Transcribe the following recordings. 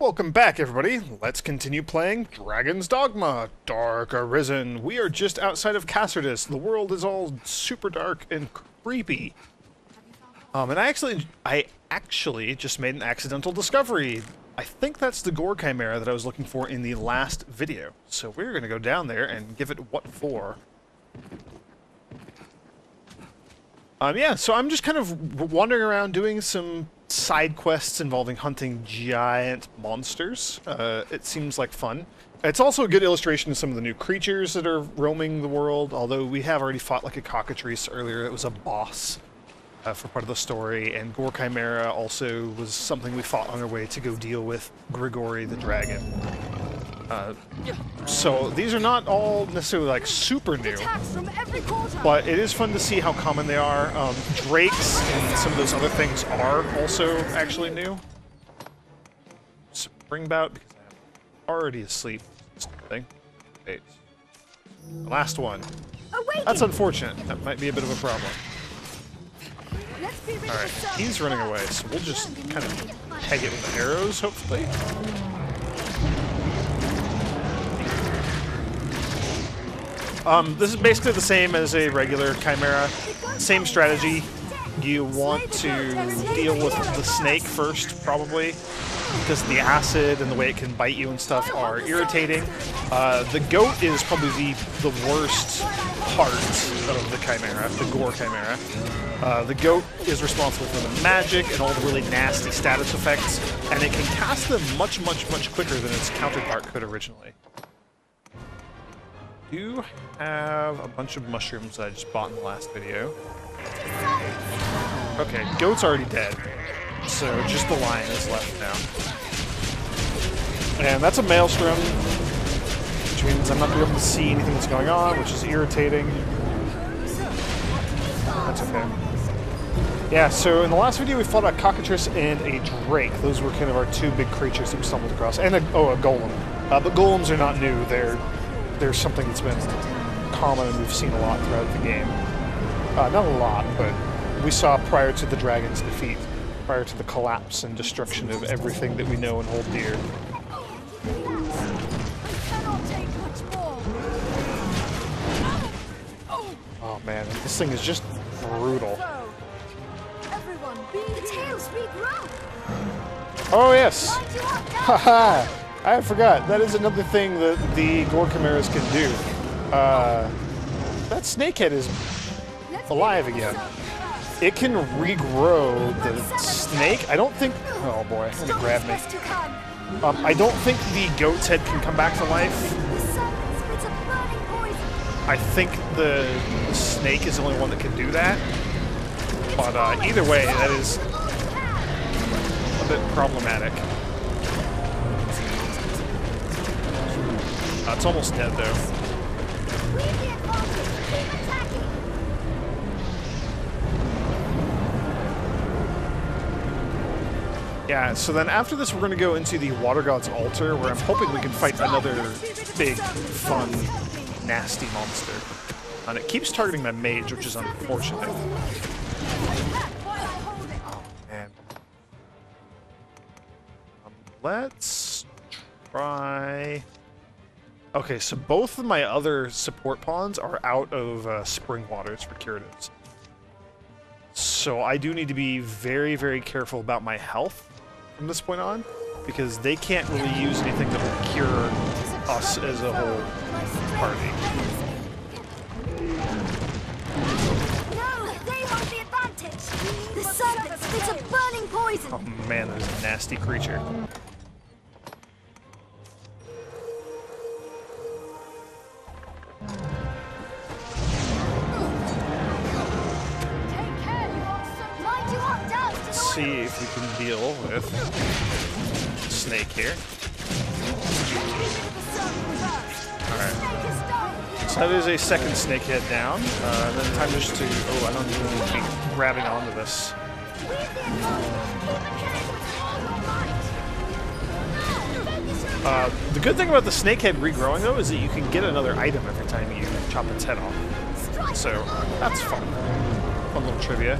Welcome back, everybody. Let's continue playing Dragon's Dogma, Dark Arisen. We are just outside of Cassardus. The world is all super dark and creepy. And I actually just made an accidental discovery. I think that's the gore chimera that I was looking for in the last video. So we're going to go down there and give it what for. Yeah, so I'm just kind of wandering around doing some side quests involving hunting giant monsters. It seems like fun. It's also a good illustration of some of the new creatures that are roaming the world, although we have already fought like a cockatrice earlier. It was a boss for part of the story, and gore chimera also was something we fought on our way to go deal with Grigory the dragon. So these are not all necessarily like super new, but it is fun to see how common they are. Drakes and some of those other things are also actually new. Springbout, because I'm already asleep. Thing. Wait. The last one. That's unfortunate. That might be a bit of a problem. Alright, he's running away, so we'll just kind of peg it with arrows, hopefully. This is basically the same as a regular chimera. Same strategy. You want to deal with the snake first, probably, because the acid and the way it can bite you and stuff are irritating. The goat is probably the worst part of the chimera, the gore chimera. The goat is responsible for the magic and all the really nasty status effects, and it can cast them much quicker than its counterpart could originally. Do have a bunch of mushrooms that I just bought in the last video. Okay, goat's already dead, so just the lion is left now. And that's a maelstrom, which means I'm not going to be able to see anything that's going on, which is irritating. That's okay. Yeah, so in the last video we fought a cockatrice and a drake. Those were kind of our two big creatures that we stumbled across. And a golem. But golems are not new. They're something that's been common and we've seen a lot throughout the game. Not a lot, but we saw prior to the dragon's defeat, prior to the collapse and destruction of everything that we know and hold dear. Oh man, this thing is just brutal. Oh yes! Haha! I forgot. That is another thing that the gore chimeras can do. That snakehead is alive again. It can regrow the snake. I don't think... Oh boy, it's gonna grab me. I don't think the goat's head can come back to life. I think the snake is the only one that can do that. But either way, that is a bit problematic. It's almost dead, though. Yeah, so then after this we're going to go into the Watergod's altar, where I'm hoping we can fight another big, fun, nasty monster. And it keeps targeting my mage, which is unfortunate. Oh, man. Let's try... Okay, so both of my other support pawns are out of spring waters for curatives. So I do need to be very careful about my health from this point on, because they can't really use anything that will cure us as a whole party. No, they hold the advantage. The serpent spits a burning poison. Oh man, there's a nasty creature. See if we can deal with the snake here. Alright. So that is a second snake head down. Then time just to... Oh, I don't even need to be grabbing onto this. The good thing about the snake head regrowing, though, is that you can get another item every time you chop its head off. So, that's fun. Fun little trivia.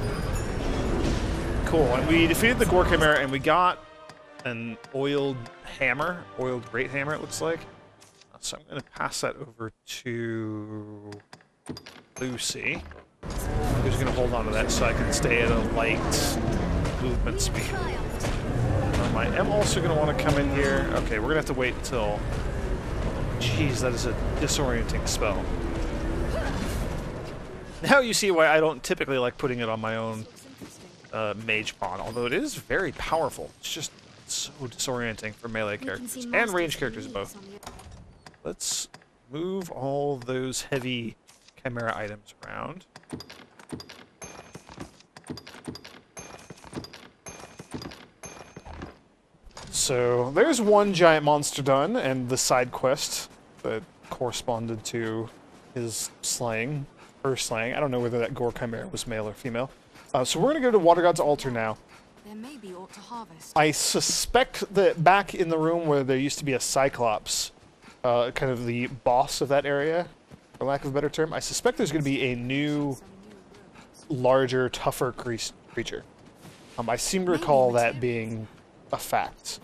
Cool, and we defeated the gore chimera, and we got an oiled hammer, oiled great hammer it looks like. So I'm going to pass that over to Lucy, who's going to hold on to that so I can stay at a light movement speed. I am also going to want to come in here. Okay, we're going to have to wait until... Jeez, that is a disorienting spell. Now you see why I don't typically like putting it on my own mage pawn, although it is very powerful. It's just so disorienting for melee characters and range characters both. Let's move all those heavy chimera items around. So there's one giant monster done, and the side quest that corresponded to his slaying, her slaying. I don't know whether that gore chimera was male or female. So we're gonna go to Watergod's altar now. There may be aught to harvest. I suspect that back in the room where there used to be a cyclops, kind of the boss of that area, for lack of a better term, I suspect there's gonna be a new, larger, tougher creature. I seem to recall that being a fact.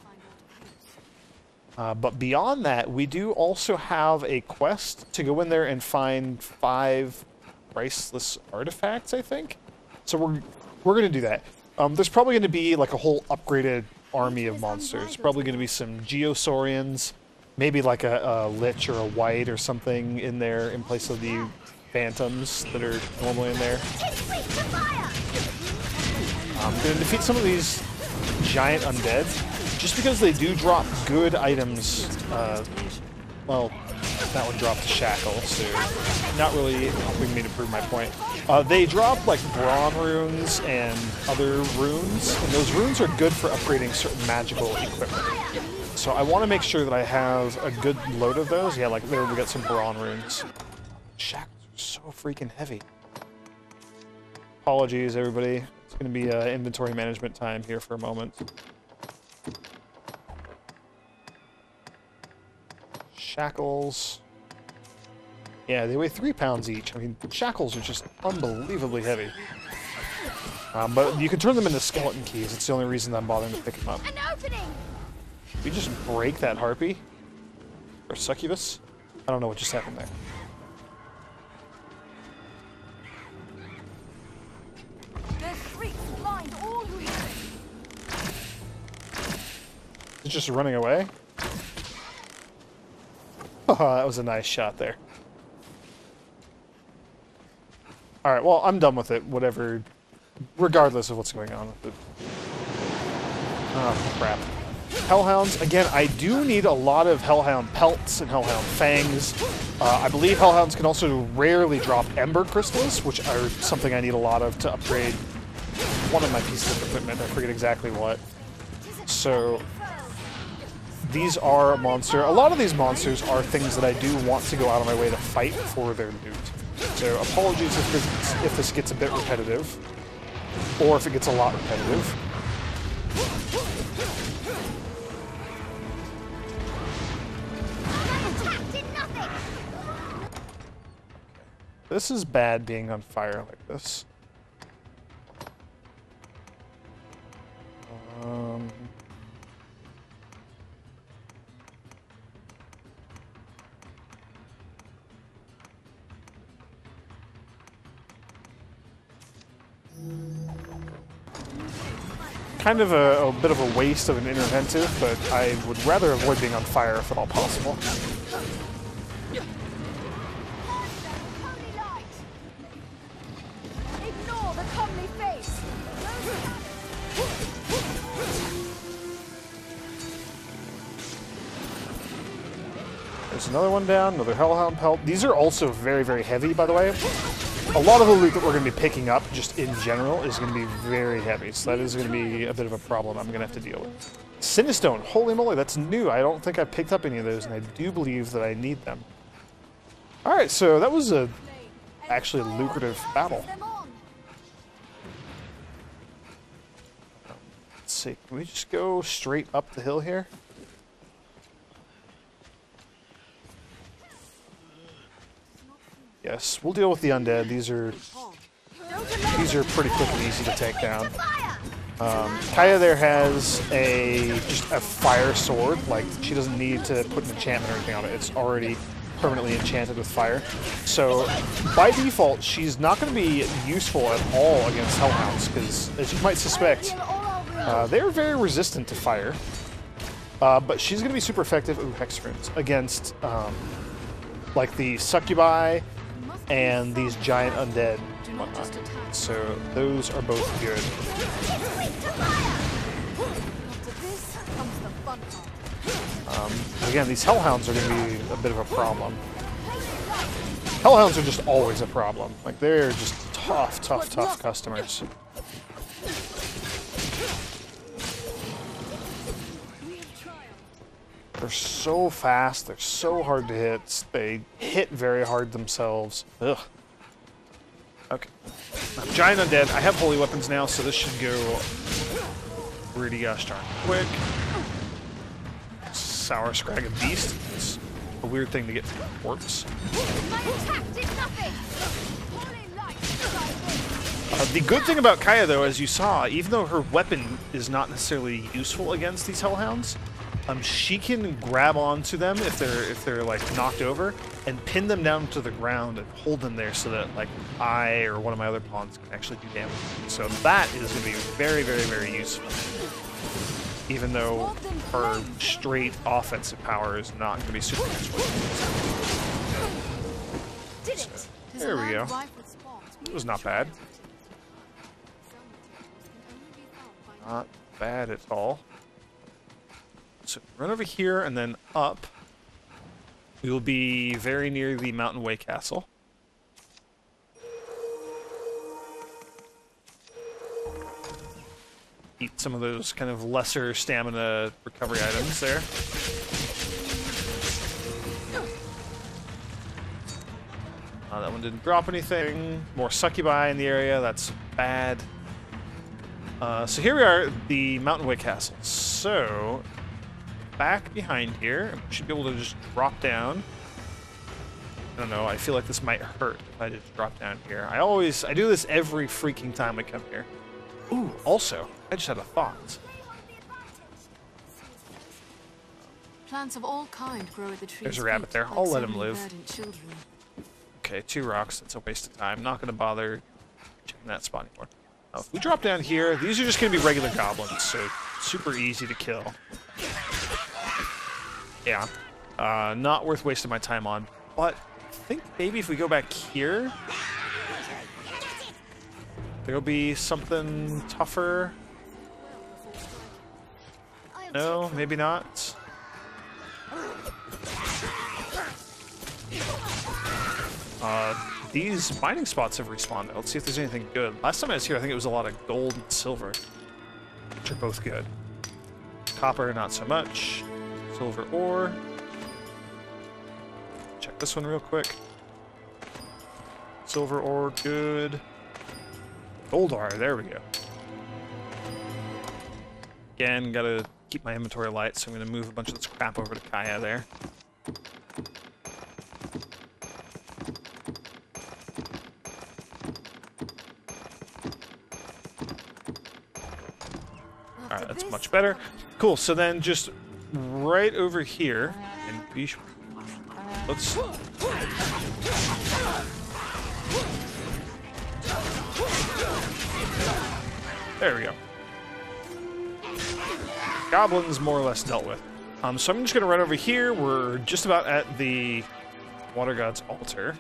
But beyond that, we do also have a quest to go in there and find 5 priceless artifacts, I think. So we're going to do that. There's probably going to be like a whole upgraded army of monsters. Probably going to be some Geosaurians, maybe like a Lich or a White or something in there in place of the Phantoms that are normally in there. I'm going to defeat some of these giant undead. Just because they do drop good items, well, that one dropped a shackle, so not really helping me to prove my point. They drop like brawn runes and other runes, and those runes are good for upgrading certain magical equipment. So I want to make sure that I have a good load of those. Yeah, like there we got some brawn runes. Shackles are so freaking heavy. Apologies, everybody. It's going to be inventory management time here for a moment. Shackles. Yeah, they weigh 3 pounds each. I mean, shackles are just unbelievably heavy. But you can turn them into skeleton keys. It's the only reason I'm bothering to pick them up. An opening. We just break that harpy? Or succubus? I don't know what just happened there. Their shrieks blind all who hear it. It's just running away? Oh, that was a nice shot there. Alright, well, I'm done with it, whatever, regardless of what's going on with it. Oh, crap. Hellhounds, again, I do need a lot of Hellhound pelts and Hellhound fangs. I believe Hellhounds can also rarely drop Ember crystals, which are something I need a lot of to upgrade one of my pieces of equipment. I forget exactly what. So these are a monster. A lot of these monsters are things that I do want to go out of my way to fight for their loot. So apologies if this gets a bit repetitive, or if it gets a lot repetitive. This is bad being on fire like this. Kind of a bit of a waste of an interventive, but I would rather avoid being on fire if at all possible. Ignore the comely face. There's another one down, another Hellhound pelt. These are also very, very heavy, by the way. A lot of the loot that we're going to be picking up, just in general, is going to be very heavy. So that is going to be a bit of a problem I'm going to have to deal with. Cinestone, holy moly, that's new. I don't think I picked up any of those, and I do believe that I need them. Alright, so that was actually a lucrative battle. Let's see, can we just go straight up the hill here? Yes, we'll deal with the undead. These are pretty quick and easy to take down. Kaya there has just a fire sword. Like, she doesn't need to put an enchantment or anything on it. It's already permanently enchanted with fire. So, by default, she's not going to be useful at all against hellhounds, because, as you might suspect, they're very resistant to fire. But she's going to be super effective, hex runes, against, like, the succubi and these giant undead and whatnot. So, those are both good. Again, these hellhounds are going to be a bit of a problem. Hellhounds are just always a problem. Like, they're just tough customers. They're so fast, they're so hard to hit, they hit very hard themselves. Ugh. Okay. Giant undead. I have holy weapons now, so this should go pretty gosh darn quick. Sour Scrag of Beast. It's a weird thing to get from orcs. The good thing about Kaya, though, as you saw, even though her weapon is not necessarily useful against these hellhounds, she can grab onto them if they're like knocked over and pin them down to the ground and hold them there so that like I or one of my other pawns can actually do damage. So that is going to be very, very, very useful. Even though her straight offensive power is not going to be super useful. So, there we go. It was not bad. Not bad at all. So run over here and then up. We will be very near the Mountain Way Castle. Eat some of those kind of lesser stamina recovery items there. That one didn't drop anything. More succubi in the area. That's bad. So here we are at the Mountain Way Castle. So back behind here, we should be able to just drop down. I don't know, I feel like this might hurt if I just drop down here. I do this every freaking time I come here. Ooh, also, I just had a thought. Plants of all kind grow at the trees. There's a rabbit there. I'll let him live. Okay, 2 rocks. That's a waste of time. Not going to bother checking that spot anymore. If we drop down here, these are just going to be regular goblins, so super easy to kill. Yeah, not worth wasting my time on. But I think maybe if we go back here, there'll be something tougher. No, maybe not. These mining spots have respawned. Let's see if there's anything good. Last time I was here, I think it was a lot of gold and silver, which are both good. Copper, not so much. Silver ore. Check this one real quick. Silver ore, good. Gold ore, there we go. Again, gotta keep my inventory light, so I'm gonna move a bunch of this crap over to Kaya there. Alright, that's much better. Cool, so then just right over here, and let's... There we go. Goblins more or less dealt with. So I'm just going to run over here. We're just about at the Watergod's altar.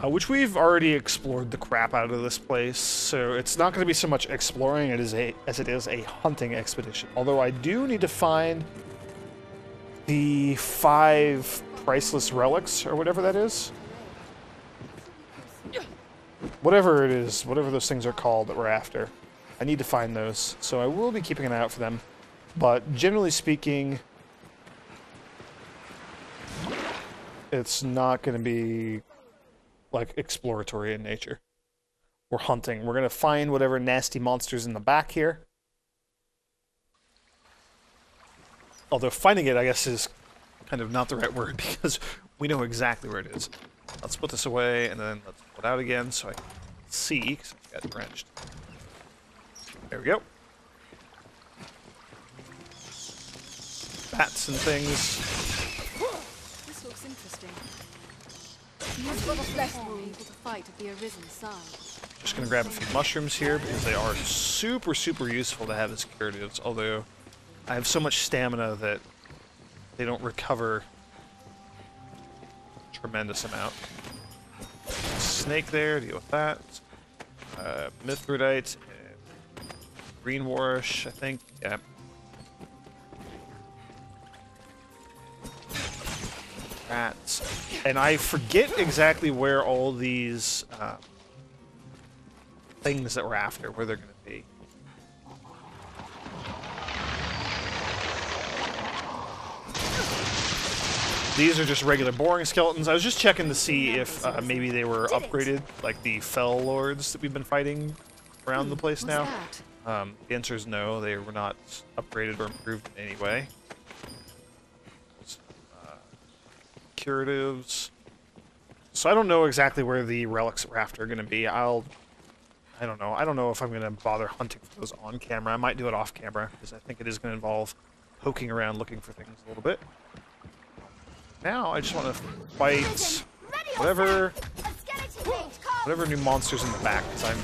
Which we've already explored the crap out of this place, so it's not going to be so much exploring as it is a hunting expedition. Although I do need to find the 5 priceless relics, or whatever that is. Whatever it is, whatever those things are called that we're after. I need to find those, so I will be keeping an eye out for them. But generally speaking, it's not going to be like exploratory in nature. We're hunting. We're going to find whatever nasty monsters in the back here. Although finding it, I guess, is kind of not the right word because we know exactly where it is. Let's put this away and then let's put it out again so I can see, because I got drenched. There we go. Bats and things. This looks interesting. Usually the flesh will be able to fight at the arisen side. Just gonna grab a few mushrooms here because they are super, super useful to have as curatives, although I have so much stamina that they don't recover a tremendous amount. Snake there, deal with that. Mithridite, green warish, I think. Yeah. Rats. And I forget exactly where all these things that we're after, where they're going to be. These are just regular boring skeletons. I was just checking to see if maybe they were upgraded, like the Fell Lords that we've been fighting around the place now. The answer is no, they were not upgraded or improved in any way. Curatives. So I don't know exactly where the relics we're after are going to be. I don't know. I don't know if I'm going to bother hunting for those on camera. I might do it off camera, because I think it is going to involve poking around looking for things a little bit. Now I just want to fight whatever new monsters in the back, because I'm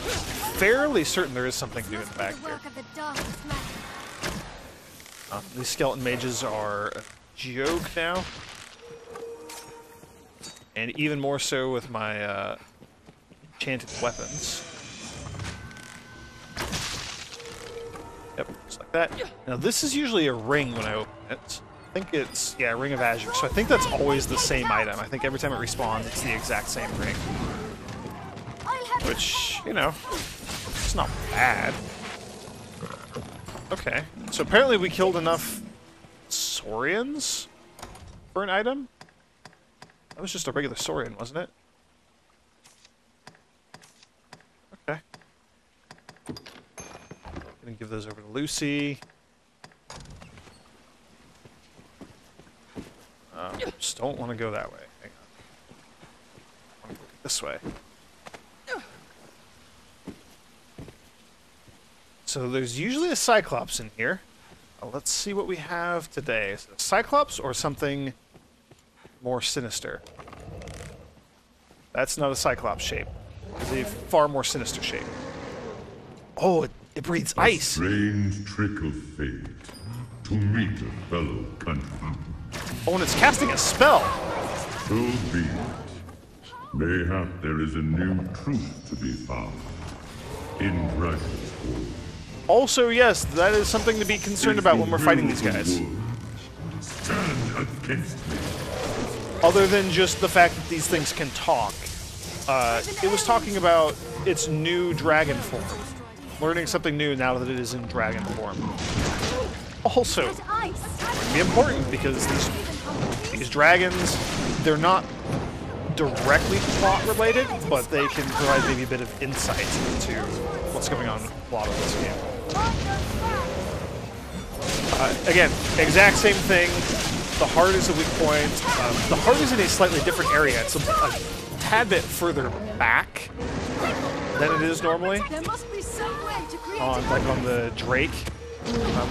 fairly certain there is something new in the back here. These skeleton mages are a joke now. And even more so with my enchanted weapons. Yep, just like that. Now this is usually a ring when I open it. I think it's, yeah, Ring of Azure. So I think that's always the same item. I think every time it respawns, it's the exact same ring. Which, you know, it's not bad. Okay, so apparently we killed enough Saurians for an item? That was just a regular Saurian, wasn't it? Okay. Gonna give those over to Lucy. Just don't want to go that way. Hang on. I want to go this way. So there's usually a Cyclops in here. Let's see what we have today. Is it a Cyclops or something more sinister? That's not a Cyclops shape. It's a far more sinister shape. Oh, it breathes ice. Strange trick of fate to meet a fellow countryman. Oh, and it's casting a spell. So be it. Mayhap there is a new truth to be found in Russia's world. Also, yes, that is something to be concerned about when we're fighting these guys. Stand against me. Other than just the fact that these things can talk. It was talking about its new dragon form. Learning something new now that it is in dragon form. Also, it would be important because these dragons, they're not directly plot related, but they can provide maybe a bit of insight into what's going on with the plot of this game. Again, exact same thing. The heart is a weak point. The heart is in a slightly different area. It's a tad bit further back than it is normally. Like on the Drake,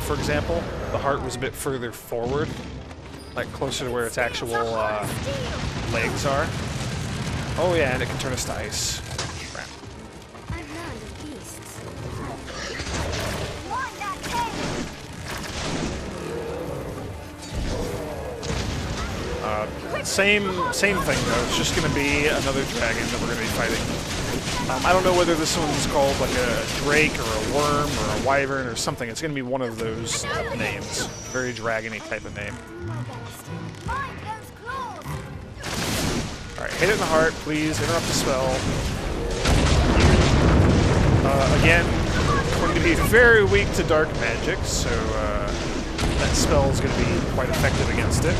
for example, the heart was a bit further forward, like closer to where its actual legs are. Oh yeah, and it can turn us to ice. Crap. Same thing though. It's just going to be another dragon that we're going to be fighting. I don't know whether this one's called like a Drake or a Wyrm or a Wyvern or something. It's going to be one of those names. Very dragony type of name. Alright, hit it in the heart, please. Interrupt the spell. Again, going to be very weak to dark magic, so that spell is going to be quite effective against it.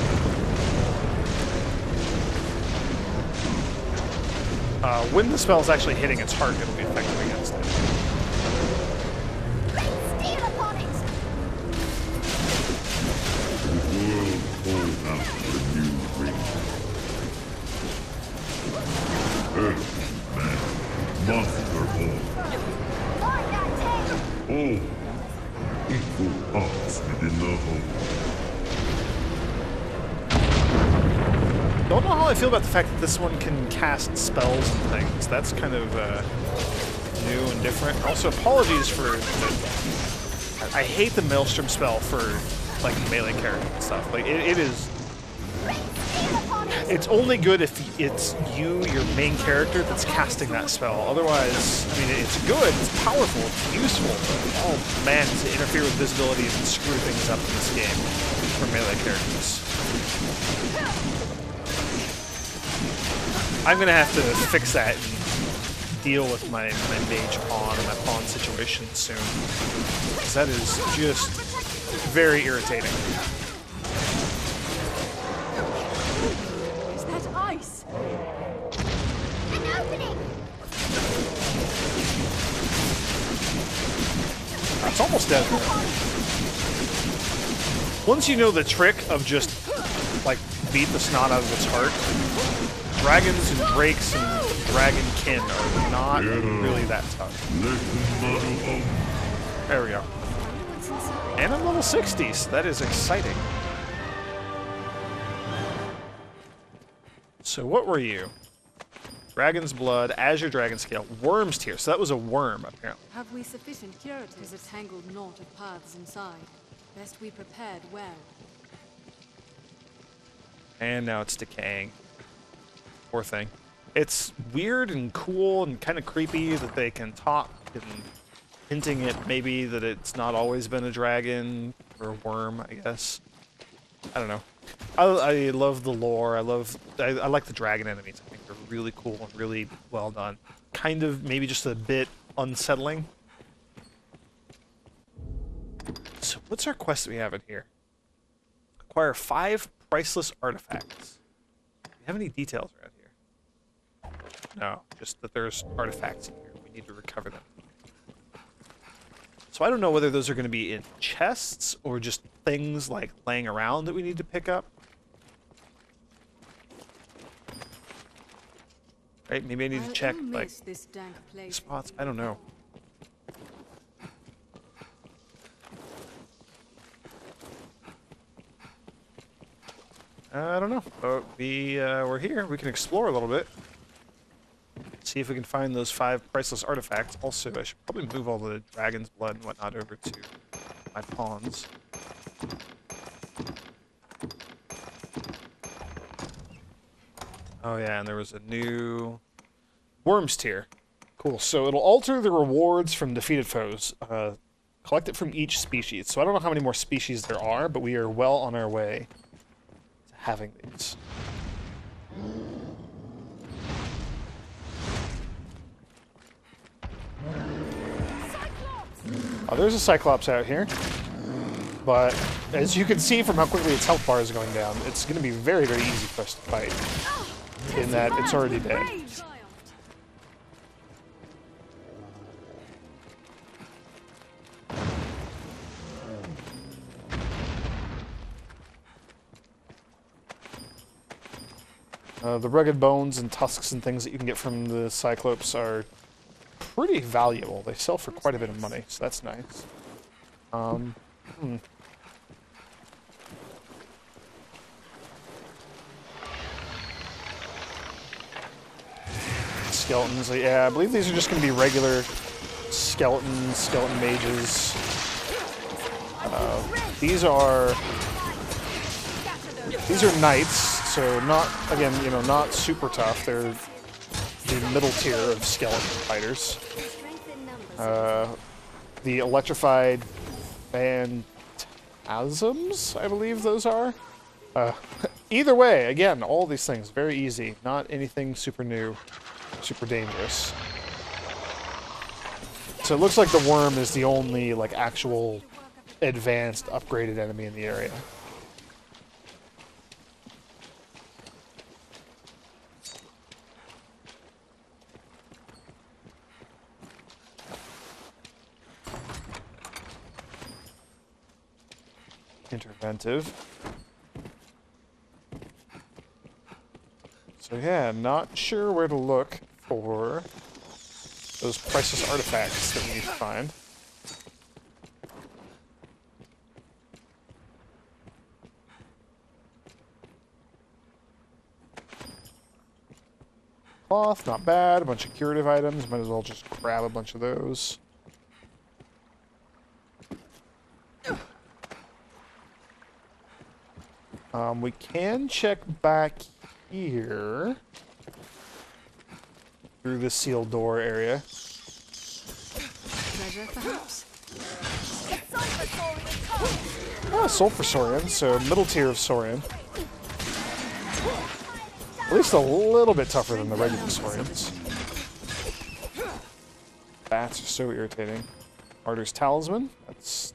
When the spell is actually hitting its heart, it'll be effective against it. Steal upon it! The world calls out the new ring. Earth, man, monster All equal parts within the whole. Don't know how I feel about the fact that this one can cast spells and things. That's kind of new and different. Also, apologies for the... I hate the Maelstrom spell for like melee characters and stuff. Like it is. It's only good if it's you, your main character, that's casting that spell. Otherwise, I mean, it's good, it's powerful, it's useful. But, oh man, to interfere with visibility and screw things up in this game for melee characters. I'm gonna have to fix that and deal with my mage pawn and my pawn situation soon. Because that is just very irritating. Is that ice? An opening! It's almost dead. Once you know the trick of just, like, beat the snot out of its heart, dragons and drakes and dragonkin are not really that tough. There we go. And I'm level 60, so that is exciting. So what were you? Dragon's blood, azure dragon scale, worm's tear. So that was a worm, apparently. Have we sufficient curatives? There's a tangled knot of paths inside. Best we prepared well. And now it's decaying. Poor thing. It's weird and cool and kind of creepy that they can talk and hinting at maybe that it's not always been a dragon or a worm, I guess. I don't know. I love the lore. I like the dragon enemies. I think they're really cool and really well done. Kind of maybe just a bit unsettling. So what's our quest that we have in here? Acquire 5 priceless artifacts. Do we have any details around here? No, just that there's artifacts in here. We need to recover them. So I don't know whether those are going to be in chests or just things like laying around that we need to pick up. Right? Maybe I need to check like this dank place. spots. I don't know. I don't know. But we're here. We can explore a little bit. See if we can find those 5 priceless artifacts. Also, I should probably move all the dragon's blood and whatnot over to my pawns. Oh yeah, and there was a new worm's tear. Cool. So it'll alter the rewards from defeated foes. Collect it from each species. So I don't know how many more species there are, but we are well on our way to having these. Oh, there's a Cyclops out here. But as you can see from how quickly its health bar is going down, it's going to be very, very easy for us to fight. In that it's already dead. The rugged bones and tusks and things that you can get from the Cyclops are pretty valuable. They sell for quite a bit of money, so that's nice. Skeletons, yeah, I believe these are just going to be regular skeleton mages. These are knights, so not, again, you know, not super tough. They're the middle tier of skeleton fighters. The electrified phantasms, I believe those are. Either way, again, all these things very easy. Not anything super new, super dangerous. So it looks like the worm is the only like actual advanced upgraded enemy in the area. Interventive. So yeah, not sure where to look for those priceless artifacts that we need to find. cloth, not bad. A bunch of curative items, might as well just grab a bunch of those. We can check back here through the sealed door area. Treasure, perhaps? Oh, sulfur saurian, so middle tier of saurian. At least a little bit tougher than the regular saurians. Bats are so irritating. Martyr's talisman. That's...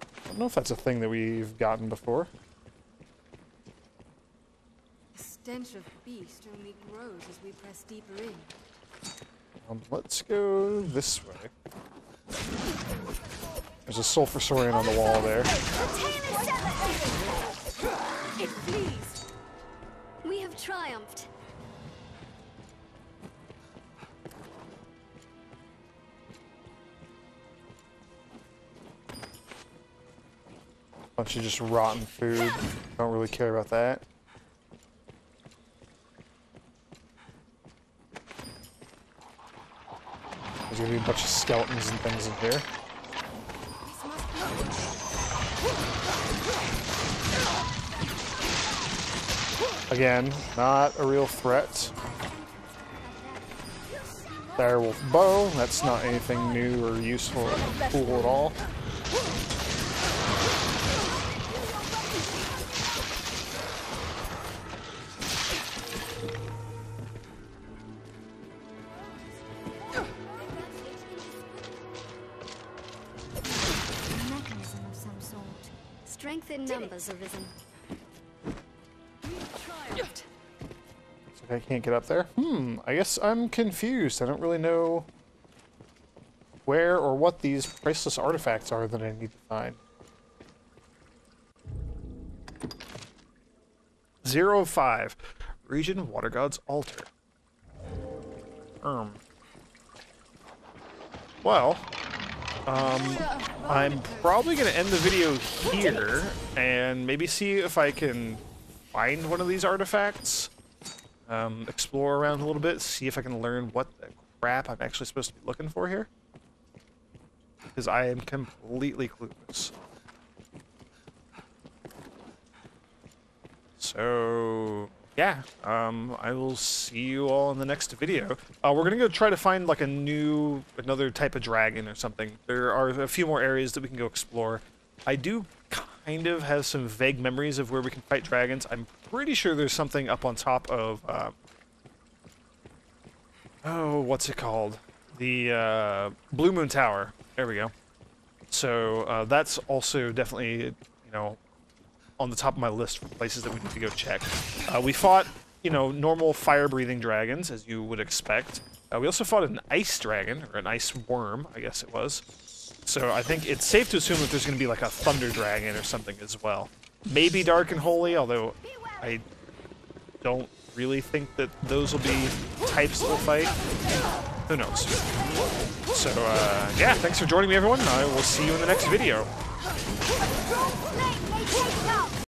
I don't know if that's a thing that we've gotten before. The stench of beast only grows as we press deeper in. Let's go this way. There's a sulfur saurian on the wall there. It flees! We have triumphed. Bunch of just rotten food. Don't really care about that. There's gonna be a bunch of skeletons and things in here. Again, not a real threat. Direwolf bow, that's not anything new or useful or cool at all. Mechanism of some sort. Strength in numbers arisen. Triumphed! Looks like I can't get up there. I guess I'm confused. I don't really know where or what these priceless artifacts are that I need to find. 0-5. Region Watergod's altar. Well, I'm probably going to end the video here and maybe see if I can find one of these artifacts. Explore around a little bit, see if I can learn what the crap I'm actually supposed to be looking for here. Because I am completely clueless. So, yeah, I will see you all in the next video. We're gonna go try to find like another type of dragon or something. There are a few more areas that we can go explore. I do kind of have some vague memories of where we can fight dragons. I'm pretty sure there's something up on top of, oh, what's it called? The, Blue Moon Tower. There we go. So, that's also definitely, you know, on the top of my list for places that we need to go check. We fought, you know, normal fire-breathing dragons, as you would expect. We also fought an ice dragon, or an ice worm, I guess it was. So I think it's safe to assume that there's going to be like a thunder dragon or something as well. Maybe dark and holy, although I don't really think that those will be types that we'll fight. Who knows? So, yeah, thanks for joining me, everyone. I will see you in the next video. A strong snake may take it out.